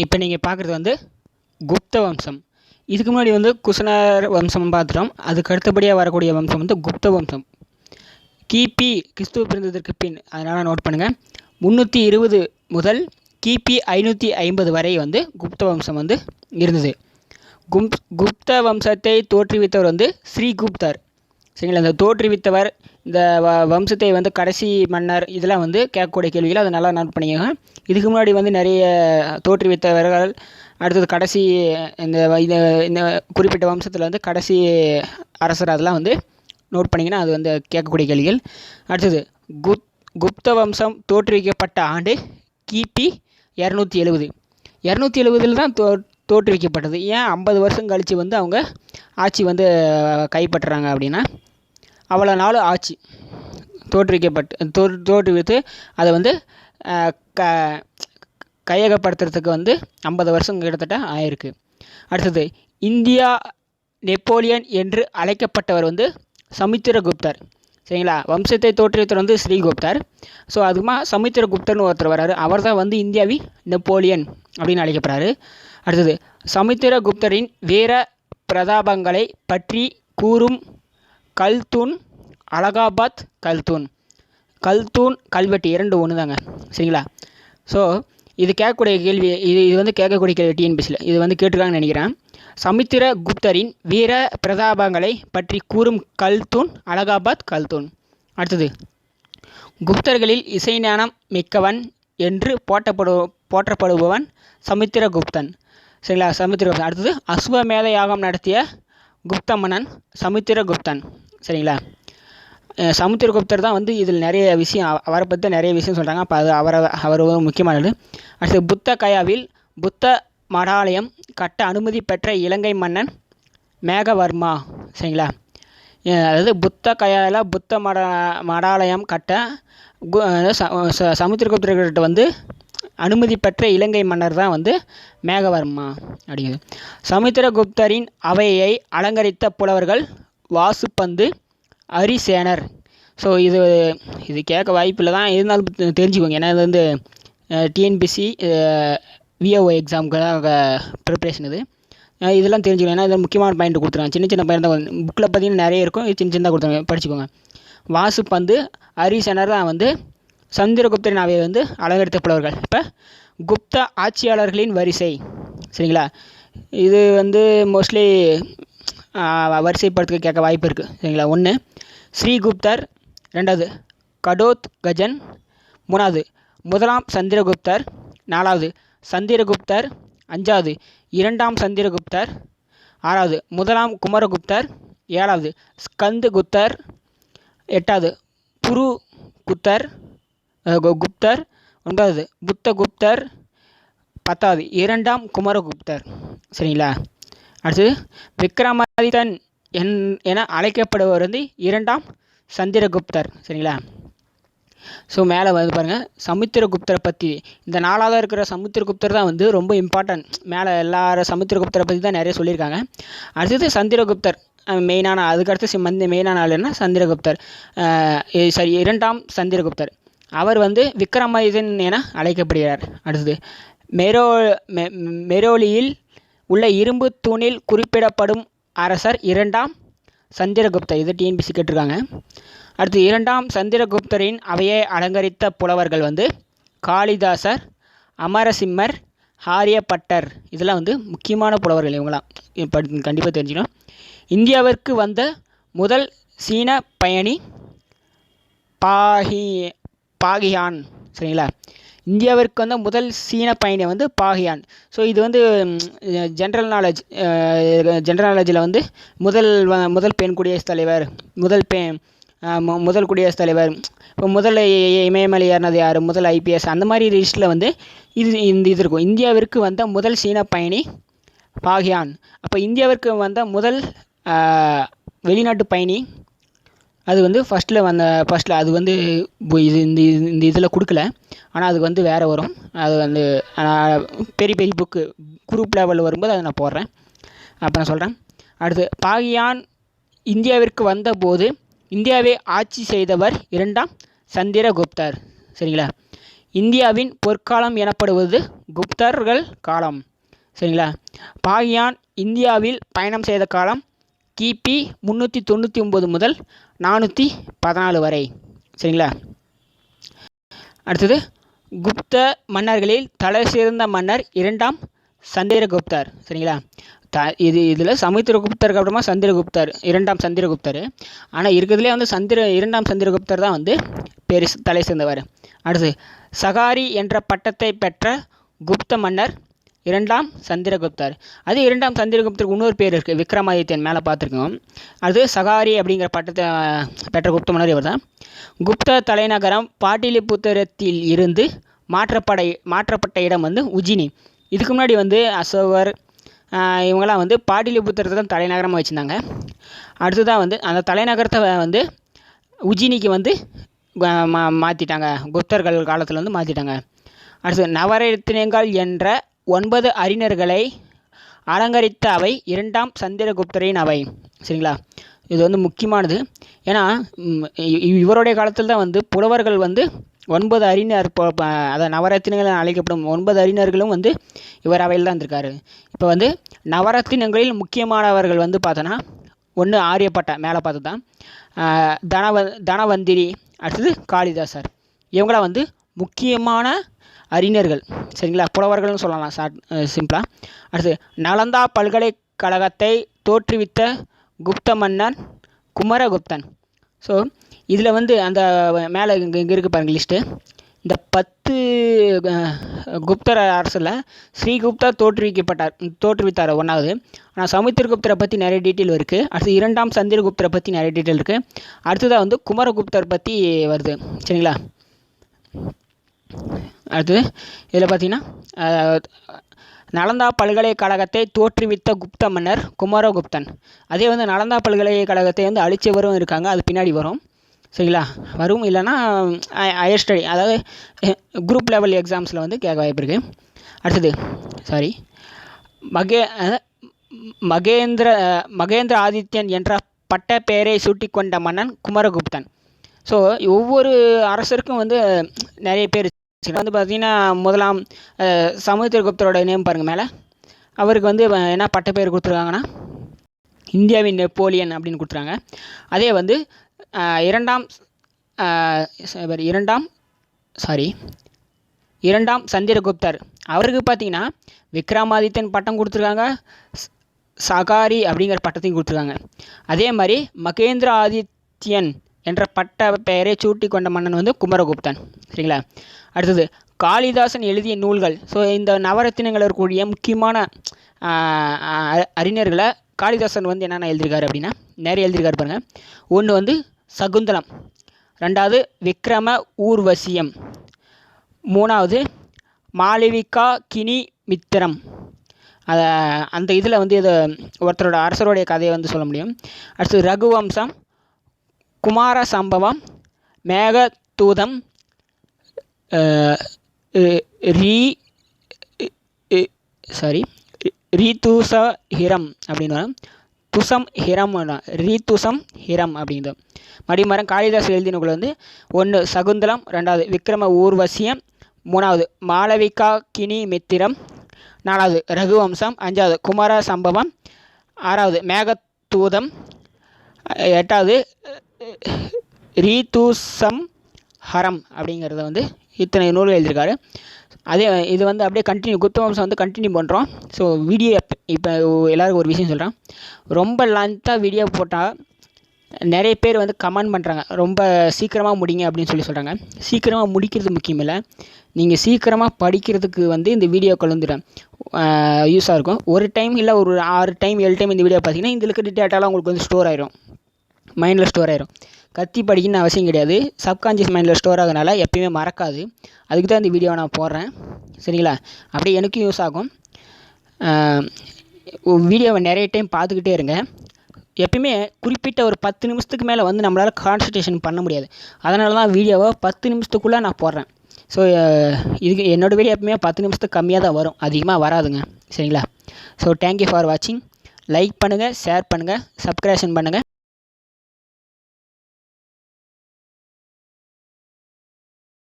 இப்போ நீங்கள் பார்க்குறது வந்து குப்த வம்சம். இதுக்கு முன்னாடி வந்து குஷனர் வம்சம் பார்த்துட்டோம். அதுக்கு அடுத்தபடியாக வரக்கூடிய வம்சம் வந்து குப்த வம்சம். கிபி கிறிஸ்துவ பிறந்ததற்கு பின், அதனால் நோட் பண்ணுங்கள், 320 முதல் கிபி 550 வரை வந்து குப்த வம்சம் வந்து இருந்தது. குப்த வம்சத்தை தோற்றுவித்தவர் வந்து ஸ்ரீகுப்தர். சரிங்களா? இந்த தோற்றுவித்தவர், இந்த வம்சத்தை வந்து கடைசி மன்னர், இதெல்லாம் வந்து கேட்கக்கூடிய கேள்விகள், அதை நல்லா நோட் பண்ணிக்கோங்க. இதுக்கு முன்னாடி வந்து நிறைய தோற்றுவித்தவர்கள், அடுத்தது கடைசி இந்த இந்த குறிப்பிட்ட வம்சத்தில் வந்து கடைசி அரசர், அதெல்லாம் வந்து நோட் பண்ணிங்கன்னா அது வந்து கேட்கக்கூடிய கேள்விகள். அடுத்தது குப்த வம்சம் தோற்றுவிக்கப்பட்ட ஆண்டு கிபி 270. 270 தான் தோற்றுவிக்கப்பட்டது. ஏன் 50 வருஷம் கழித்து வந்து அவங்க ஆட்சி வந்து கைப்பற்றுறாங்க அப்படின்னா, அவ்வளோ நாள் ஆட்சி தோற்றுவித்து அதை வந்து கையகப்படுத்துறதுக்கு வந்து 50 வருஷம் கிட்டத்தட்ட ஆயிருக்கு. அடுத்தது இந்தியா நெப்போலியன் என்று அழைக்கப்பட்டவர் வந்து சமுத்திரகுப்தர். சரிங்களா? வம்சத்தை தோற்றுவித்தவர் வந்து ஸ்ரீகுப்தர். ஸோ அதுமா சமுத்திரகுப்தர்னு ஒருத்தர் வர்றாரு. அவர் தான் வந்து இந்தியாவின் நெப்போலியன் அப்படின்னு அழைக்கப்படுறாரு. அடுத்தது சமுத்திரகுப்தரின் வீர பிரதாபங்களை பற்றி கூறும் கல்தூன், அலகாபாத் கல்தூன். கல்தூன் கல்வெட்டு 2 ஒன்று தாங்க. சரிங்களா? ஸோ இது கேட்கக்கூடிய கேள்வி, இது வந்து கேட்கக்கூடிய கேள்வி டிஎன்பிசியில் இது வந்து கேட்டுருக்காங்கன்னு நினைக்கிறேன். சமுத்திரகுப்தரின் வீர பிரதாபங்களை பற்றி கூறும் கல்தூன், அலகாபாத் கல்தூன். அடுத்தது குப்தர்களில் இசைஞானம் மிக்கவன் என்று போற்றப்படுபவன் சமுத்திரகுப்தன். சரிங்களா? சமுத்திரகுப்தன். அடுத்தது அஸ்வமேத யாகம் நடத்திய குப்த மன்னன் சமுத்திரகுப்தன். சரிங்களா? சமுத்திரகுப்தர் தான் வந்து இதில் நிறைய விஷயம், அவரை பற்றி நிறைய விஷயம் சொல்கிறாங்க. அப்போ அது அவர் முக்கியமானது. அடுத்து புத்த கயாவில் புத்த மடாலயம் கட்ட அனுமதி பெற்ற இலங்கை மன்னன் மேகவர்மா. சரிங்களா? அதாவது புத்த கயாவில் புத்த மடாலயம் கட்ட சமுத்திரகுப்தர்கிட்ட வந்து அனுமதி பெற்ற இலங்கை மன்னர் தான் வந்து மேகவர்மா அப்படிங்கிறது. சமுத்திரகுப்தரின் அவையை அலங்கரித்த புலவர்கள் வாசுபந்து, அரிசேனர். ஸோ இது கேட்க வாய்ப்பில்லை தான், இருந்தாலும் தெரிஞ்சுக்கோங்க. ஏன்னா இது வந்து டிஎன்பிசி விஓஓ எக்ஸாமுக்காக ப்ரிப்ரேஷன். இதெல்லாம் தெரிஞ்சுக்கணும். ஏன்னா இதில் முக்கியமான பாயிண்ட் கொடுத்துருக்காங்க. சின்ன சின்ன பாயிண்ட் தான் புக்கில் பார்த்தீங்கன்னா நிறைய இருக்கும். இது சின்ன சின்னதாக கொடுத்துருங்க, படிச்சுக்கோங்க. வாசுபந்து, அரிசேனர் தான் வந்து சமுத்திரகுப்தரின் அவையை வந்து அலங்கரித்த புலவர்கள். இப்போ குப்த ஆட்சியாளர்களின் வரிசை. சரிங்களா? இது வந்து மோஸ்ட்லி வரிசைப்படுத்த கேட்க வாய்ப்பு இருக்குது. சரிங்களா? 1 ஸ்ரீகுப்தர், 2வது கடோத் கஜன், 3வது முதலாம் சந்திரகுப்தர், 4வது சந்திரகுப்தர், 5வது 2ஆம் சந்திரகுப்தர், 6வது முதலாம் குமரகுப்தர், 7வது ஸ்கந்தகுப்தர், 8வது புருகுப்தர், 9வது புத்தகுப்தர், 10வது 2ஆம் குமரகுப்தர். சரிங்களா? அடுத்தது விக்ரமாதித்தன் என அழைக்கப்படுபவர் வந்து 2ஆம் சந்திரகுப்தர். சரிங்களா? ஸோ மேலே வந்து பாருங்கள் சமுத்திரகுப்தரை பற்றி, இந்த 4வது இருக்கிற சமுத்திரகுப்தர் தான் வந்து ரொம்ப இம்பார்ட்டன்ட். மேலே எல்லாரும் சமுத்திரகுப்தரை பற்றி தான் நிறைய சொல்லியிருக்காங்க. அடுத்தது சந்திரகுப்தர் மெயினான, அதுக்கடுத்து மெயினான ஆள் என்ன, சந்திரகுப்தர். சரி, 2ஆம் சந்திரகுப்தர். அவர் வந்து விக்ரமாதித்தன் என அழைக்கப்படுகிறார். அடுத்தது மெரோலியில் உள்ள இரும்பு தூணில் குறிப்பிடப்படும் அரசர் 2ஆம் சந்திரகுப்தர். இது டிஎன்பிசி கேட்டிருக்காங்க. அடுத்து 2ஆம் சந்திரகுப்தரின் அவையை அலங்கரித்த புலவர்கள் வந்து காளிதாசர், அமரசிம்மர், ஆரியப்பட்டர். இதெல்லாம் வந்து முக்கியமான புலவர்கள். இவங்களாம் கண்டிப்பாக தெரிஞ்சுக்கணும். இந்தியாவிற்கு வந்த முதல் சீன பயணி பாகியான். சரிங்களா? இந்தியாவிற்கு வந்த முதல் சீன பயணி வந்து பாகியான். ஸோ இது வந்து ஜென்ரல் நாலேஜில் வந்து முதல் பெண் குடியரசுத் தலைவர், முதல் குடியரசுத் தலைவர், இப்போ முதல் இமயமலை ஏறினது யார், முதல் ஐபிஎஸ், அந்த மாதிரி லிஸ்ட்டில் வந்து இது இருக்கும். இந்தியாவிற்கு வந்த முதல் சீன பயணி பாகியான். அப்போ இந்தியாவிற்கு வந்த முதல் வெளிநாட்டு பயணி அது வந்து ஃபஸ்ட்டில் அது வந்து இது இந்த இதில் கொடுக்கல. ஆனால் அதுக்கு வந்து வேறு வரும். அது வந்து பெரிய புக்கு குரூப் லெவலில் வரும்போது அதை நான் போடுறேன். அப்போ நான் சொல்கிறேன். அடுத்து பாகியான் இந்தியாவிற்கு வந்தபோது இந்தியாவை ஆட்சி செய்தவர் 2ஆம் சந்திரகுப்தர். சரிங்களா? இந்தியாவின் பொற்காலம் எனப்படுவது குப்தர்கள் காலம். சரிங்களா. பாகியான் இந்தியாவில் பயணம் செய்த காலம் கிபி 399 முதல் 414 வரை. சரிங்களா. அடுத்தது குப்த மன்னர்களில் தலை சிறந்த மன்னர் 2ஆம் சந்திரகுப்தர். சரிங்களா. இதில் சமுத்திரகுப்தருக்கு அப்புறமா சந்திரகுப்தர் 2ஆம் சந்திரகுப்தர். ஆனால் இருக்கிறதுலே வந்து 2ஆம் சந்திரகுப்தர் தான் வந்து தலை சிறந்தவர். அடுத்து சகாரி என்ற பட்டத்தை பெற்ற குப்த மன்னர் 2ஆம் சந்திரகுப்தர். அது 2ஆம் சந்திரகுப்தருக்கு இன்னொரு பேர் இருக்குது, விக்ரமாதித்யன், மேலே பார்த்துருக்கோம். அது சகாரி அப்படிங்கிற பட்டத்தை பெற்ற குப்த மன்னர் இவர் தான். குப்த தலைநகரம் பாட்டிலிபுத்திரத்தில் இருந்து மாற்றப்பட்ட இடம் வந்து உஜ்ஜினி. இதுக்கு முன்னாடி வந்து அசோகர் இவங்கெல்லாம் வந்து பாட்டிலிபுத்திரத்தை தான் தலைநகரமாக வச்சுருந்தாங்க. அடுத்ததாக வந்து அந்த தலைநகரத்தை வந்து உஜ்ஜினிக்கு வந்து மாற்றிட்டாங்க, குப்தர்கள் காலத்தில் வந்து மாற்றிட்டாங்க. அடுத்து நவரத்தினங்கள் என்ற 9 அறிஞர்களை அலங்கரித்த அவை 2ஆம் சந்திரகுப்தரின் அவை. சரிங்களா. இது வந்து முக்கியமானது. ஏன்னா இவருடைய காலத்தில் தான் வந்து புலவர்கள் வந்து 9 அறிஞர், அதாவது நவரத்தினங்கள் அழைக்கப்படும் 9 அறிஞர்களும் வந்து இவர் அவையில் தான் இருந்திருக்காரு. இப்போ வந்து நவரத்தினங்களில் முக்கியமானவர்கள் வந்து பார்த்தோன்னா ஒன்று ஆரியப்பட்டா, மேலே பார்த்து தான், தனவந்திரி, அடுத்தது காளிதாசர். இவங்களாம் வந்து முக்கியமான அறிஞர்கள். சரிங்களா. புலவர்கள்னு சொல்லலாம் சிம்பிளாக. அடுத்து நலந்தா பல்கலைக்கழகத்தை தோற்றுவித்த குப்த மன்னன் குமரகுப்தன். ஸோ இதில் வந்து அந்த மேலே இங்கே இருக்குது பாருங்கள் லிஸ்ட்டு. இந்த 10 குப்தர் அரசில் ஸ்ரீகுப்தா தோற்றுவித்தார் 1வது. ஆனால் சமுத்திரகுப்தரை பற்றி நிறைய டீட்டெயில் இருக்குது. அடுத்து 2ஆம் சந்திரகுப்தரை பற்றி நிறைய டீட்டெயில் இருக்குது. அடுத்ததாக வந்து குமரகுப்தர் பற்றி வருது. சரிங்களா. அடுத்தது இதில் பார்த்தீங்கன்னா நலந்தா பல்கலைக்கழகத்தை தோற்றுவித்த குப்த மன்னர் குமரகுப்தன். அதே வந்து நலந்தா பல்கலைக்கழகத்தை வந்து அழிச்சவரும் இருக்காங்க, அது பின்னாடி வரும். சரிங்களா. வரும், இல்லைன்னா ஹையர் ஸ்டடி, அதாவது குரூப் லெவல் எக்ஸாம்ஸில் வந்து கேட்க வாய்ப்பு இருக்குது. அடுத்தது மகேந்திர ஆதித்யன் என்ற பட்ட பெயரை சூட்டிக்கொண்ட மன்னன் குமரகுப்தன். ஸோ ஒவ்வொரு அரசருக்கும் வந்து நிறைய பேர் வந்து பார்த்தீங்கன்னா, முதலாம் சமுத்திரகுப்தரோட நேம் பாருங்கள் மேலே. அவருக்கு வந்து என்ன பட்ட பேர் கொடுத்துருக்காங்கன்னா இந்தியாவின் நெப்போலியன் அப்படின்னு கொடுத்துருக்காங்க. அதே வந்து 2ஆம் சந்திரகுப்தர், அவருக்கு பார்த்தீங்கன்னா விக்ரமாதித்யன் பட்டம் கொடுத்துருக்காங்க, சகாரி அப்படிங்கிற பட்டத்தையும் கொடுத்துருக்காங்க. அதே மாதிரி மகேந்திர ஆதித்யன் என்ற பட்ட பெயரை சூட்டி கொண்ட மன்னன் வந்து குமரகுப்தன். சரிங்களா. அடுத்தது காளிதாசன் எழுதிய நூல்கள். ஸோ இந்த நவரத்தினங்கள் இருக்கக்கூடிய முக்கியமான அறிஞர்களை காளிதாசன் வந்து என்னென்ன எழுதியிருக்காரு அப்படின்னா நிறைய எழுதியிருக்காரு பாருங்கள். ஒன்று வந்து சகுந்தலம், 2வது விக்ரம ஊர்வசியம், 3வது மாளவிகா கினி மித்திரம். அந்த இதில் வந்து இதை ஒருத்தரோட அரசருடைய கதையை வந்து சொல்ல முடியும். அடுத்தது ரகுவம்சம், குமார சம்பவம், மேகதூதம், ரீதுசஹிரம் அப்படின்னு துசம் ஹிரம், ரீதுசம் ஹிரம் அப்படிங்கிறது. மடிமரம் காளிதாசர் எழுதிய நூல்கள் வந்து 1 சகுந்தலம், 2வது விக்ரம ஊர்வசியம், 3வது மாளவிகா கினி மித்திரம், 4வது ரகுவம்சம், 5வது குமார சம்பவம், 6வது மேகதூதம், 8வது ரீதுசம் ஹரம் அப்படிங்கிறத வந்து இத்தனை நூல்கள் எழுதியிருக்காரு. அதே இது வந்து அப்படியே குப்தவம்சம் வந்து கண்டினியூ பண்ணுறோம். ஸோ வீடியோ இப்போ எல்லாருக்கும் ஒரு விஷயம் சொல்கிறேன், ரொம்ப லென்த்தாக வீடியோ போட்டால் நிறைய பேர் வந்து கமெண்ட் பண்ணுறாங்க, ரொம்ப சீக்கிரமாக முடிங்க அப்படின்னு சொல்கிறாங்க. சீக்கிரமாக முடிக்கிறது முக்கியம் இல்லை, நீங்கள் சீக்கிரமாக படிக்கிறதுக்கு வந்து இந்த வீடியோக்கள் வந்து யூஸாக இருக்கும். ஒரு டைம் இல்லை ஒரு 6 டைம் 7 டைம் இந்த வீடியோ பார்த்தீங்கன்னா இந்த இருக்கிற டேட்டாலாம் உங்களுக்கு வந்து ஸ்டோர் ஆயிரும், மைண்டில் ஸ்டோர் ஆயிரும். கத்தி படிக்கணும்னு அவசியம் கிடையாது, சப்கான்ஷியஸ் மைண்டில் ஸ்டோர் ஆகுறதுனால எப்பயுமே மறக்காது. அதுக்கு தான் இந்த வீடியோவை நான் போடுறேன். சரிங்களா. அப்படியே எனக்கும் யூஸ் ஆகும். வீடியோவை நிறைய டைம் பார்த்துக்கிட்டே இருங்க. எப்பயுமே குறிப்பிட்ட ஒரு 10 நிமிஷத்துக்கு மேலே வந்து நம்மளால் கான்சன்ட்ரேஷன் பண்ண முடியாது. அதனால தான் வீடியோவை 10 நிமிஷத்துக்குள்ளே நான் போடுறேன். ஸோ இதுக்கு என்னோடய வீடியோ எப்பவுமே 10 நிமிஷத்துக்கு கம்மியாக தான் வரும், அதிகமாக வராதுங்க. சரிங்களா. ஸோ தேங்க்யூ ஃபார் வாட்சிங். லைக் பண்ணுங்கள், ஷேர் பண்ணுங்கள், சப்ஸ்கிரிப்ஷன் பண்ணுங்கள்.